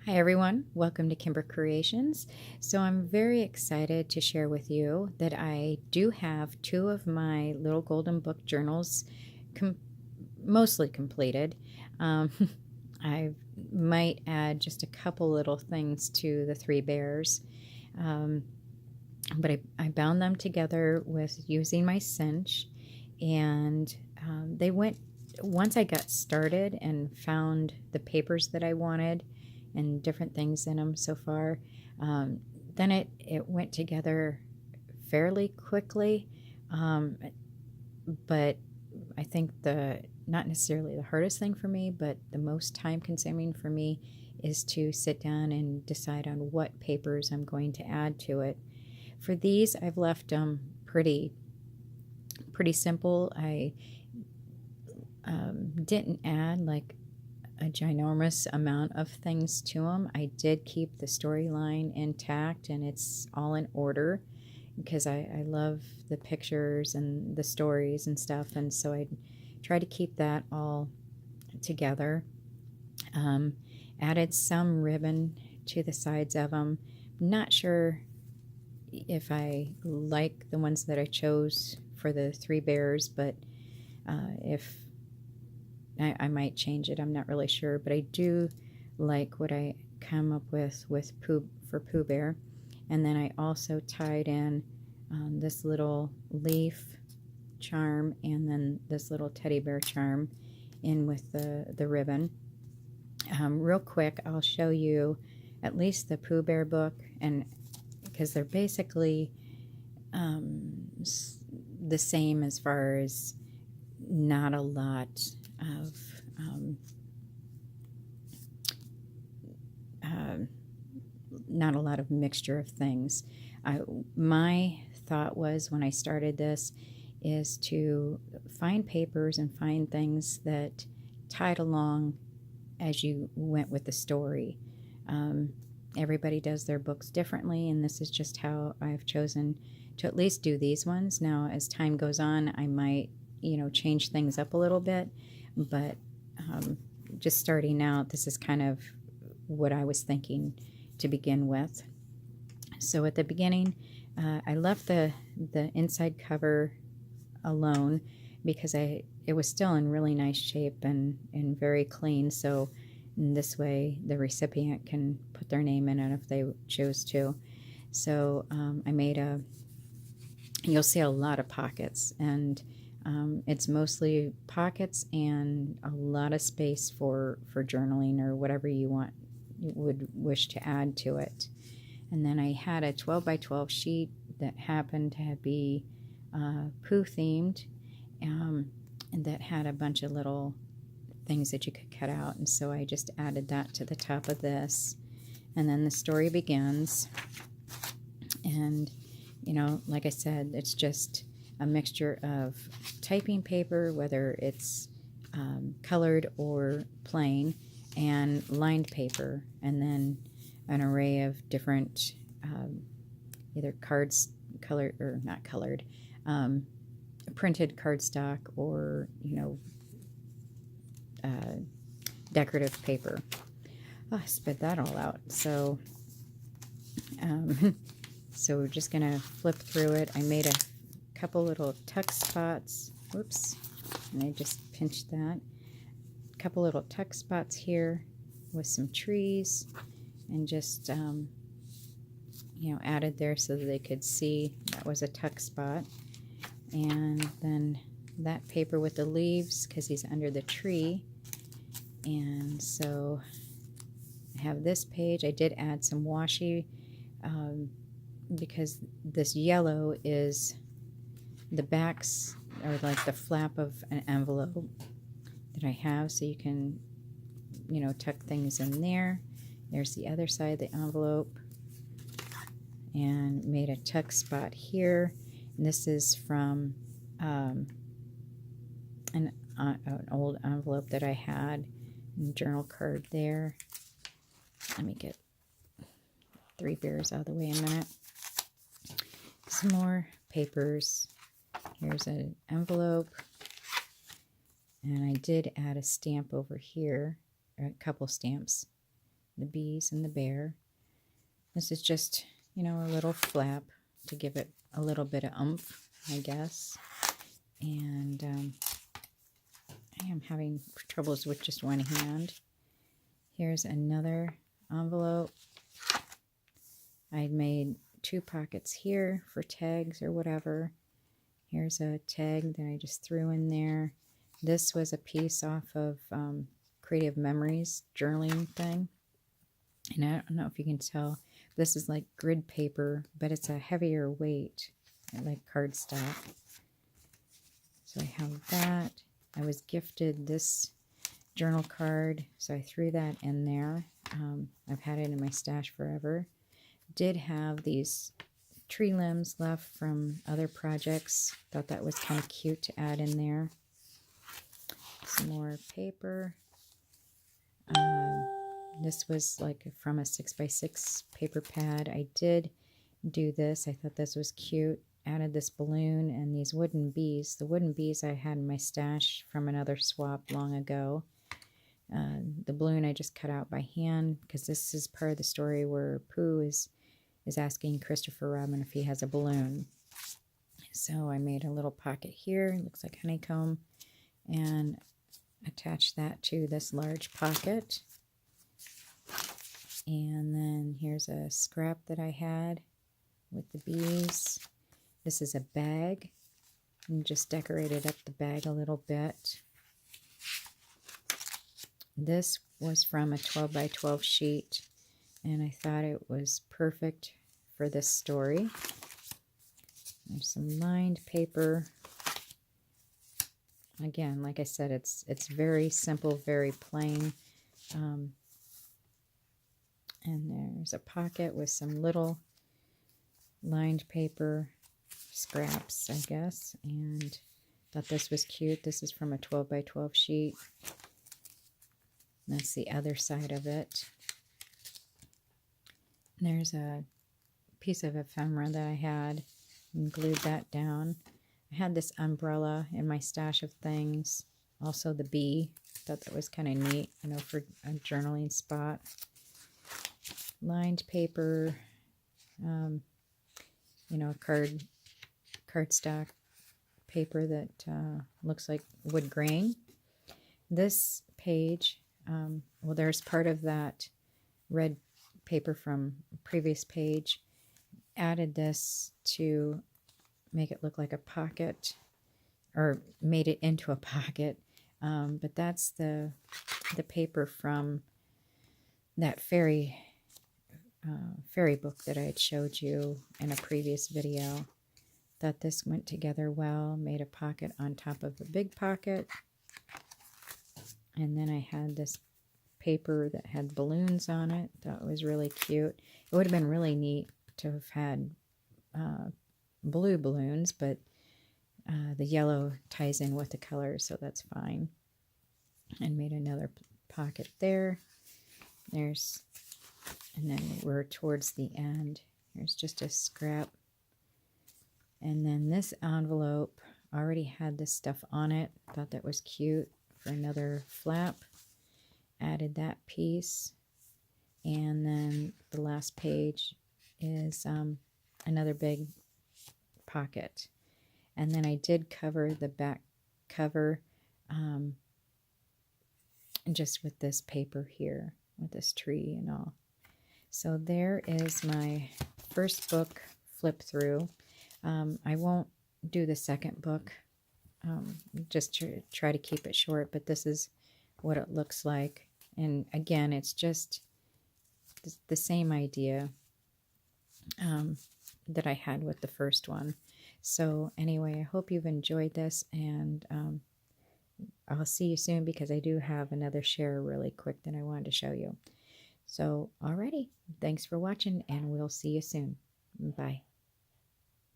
Hi everyone, welcome to Kimber Creations. So I'm very excited to share with you that I do have two of my little golden book journals mostly completed. Um, I might add just a couple little things to the Three Bears, um, but I bound them together with using my cinch, and they went once I got started and found the papers that I wanted and different things in them so far. Um, then it went together fairly quickly, um, but I think the not necessarily the hardest thing for me, but the most time consuming for me is to sit down and decide on what papers I'm going to add to it. For these, I've left them pretty simple. I didn't add like a ginormous amount of things to them. I did keep the storyline intact and it's all in order because I love the pictures and the stories and stuff, and so I try to keep that all together. Um, Added some ribbon to the sides of them. Not sure if I like the ones that I chose for the Three Bears, but if I might change it. I'm not really sure, but I do like what I come up with Pooh Bear. And then I also tied in this little leaf charm and then this little teddy bear charm in with the ribbon. Real quick, I'll show you at least the Pooh Bear book, and because they're basically the same as far as not a lot of uh, not a lot of mixture of things. My thought was when I started this is to find papers and find things that tied along as you went with the story. Everybody does their books differently, and this is just how I've chosen to at least do these ones. Now, as time goes on, I might, change things up a little bit, but just starting out, this is kind of what I was thinking to begin with. So at the beginning, I left the inside cover alone because it was still in really nice shape and very clean. So in this way, the recipient can put their name in it if they choose to. So I made you'll see a lot of pockets, and it's mostly pockets and a lot of space for journaling or whatever you would wish to add to it. And then I had a 12 by 12 sheet that happened to be Pooh themed, and that had a bunch of little things that you could cut out. And so I just added that to the top of this. And then the story begins. And, like I said, it's just a mixture of typing paper, whether it's colored or plain, and lined paper, and then an array of different either cards, colored or not colored, printed cardstock, or decorative paper. Oh, I spit that all out. So so we're just gonna flip through it. I made a couple little tuck spots. Whoops, and I just pinched that. A couple little tuck spots here with some trees, and just added there so that they could see that was a tuck spot. And then that paper with the leaves, because he's under the tree. And so I have this page. I did add some washi because this yellow is the backs, or like the flap of an envelope that I have, so you can tuck things in there. There's the other side of the envelope, and made a tuck spot here. And this is from an old envelope that I had, and journal card there. Let me get Three Bears out of the way a minute. Some more papers. Here's an envelope, and I did add a stamp over here, or a couple stamps the bees and the bear. This is just, a little flap to give it a little bit of oomph, I guess. And I am having troubles with just one hand. Here's another envelope. I made 2 pockets here for tags or whatever. Here's a tag that I just threw in there. This was a piece off of Creative Memories journaling thing. And I don't know if you can tell, this is like grid paper, but it's a heavier weight, like cardstock. So I have that. I was gifted this journal card, so I threw that in there. I've had it in my stash forever. Did have these tree limbs left from other projects. Thought that was kind of cute to add in there. Some more paper. This was like from a 6x6 paper pad. I did do this. I thought this was cute. Added this balloon and these wooden bees. The wooden bees I had in my stash from another swap long ago. The balloon I just cut out by hand because this is part of the story where Pooh is asking Christopher Robin if he has a balloon. So I made a little pocket here. It looks like honeycomb. And attach that to this large pocket. And then here's a scrap that I had with the bees. This is a bag. And just decorated up the bag a little bit. This was from a 12 by 12 sheet. And I thought it was perfect for this story. There's some lined paper. Again, like I said, it's very simple, very plain. And there's a pocket with some little lined paper scraps, I guess. And thought this was cute. This is from a 12 by 12 sheet. That's the other side of it. There's a piece of ephemera that I had and glued that down. I had this umbrella in my stash of things. Also the bee. Thought that was kind of neat, for a journaling spot. Lined paper, cardstock paper that looks like wood grain. This page, well, there's part of that red paper from previous page. Added this to make it look like a pocket, or made it into a pocket. But that's the paper from that fairy book that I had showed you in a previous video. Thought this went together well. Made a pocket on top of a big pocket. And then I had this paper that had balloons on it. Thought it was really cute. It would have been really neat to have had blue balloons, but the yellow ties in with the colors, so that's fine. And made another pocket there. And then we're towards the end. Here's just a scrap. And then this envelope already had this stuff on it. Thought that was cute for another flap. Added that piece. And then the last page is another big pocket. And then I did cover the back cover just with this paper here, with this tree and all. So there is my first book flip through. I won't do the second book, just to try to keep it short, but this is what it looks like. And again, it's just the same idea that I had with the first one. So anyway, I hope you've enjoyed this, and I'll see you soon because I do have another share really quick that I wanted to show you. So alrighty, thanks for watching, and we'll see you soon. Bye.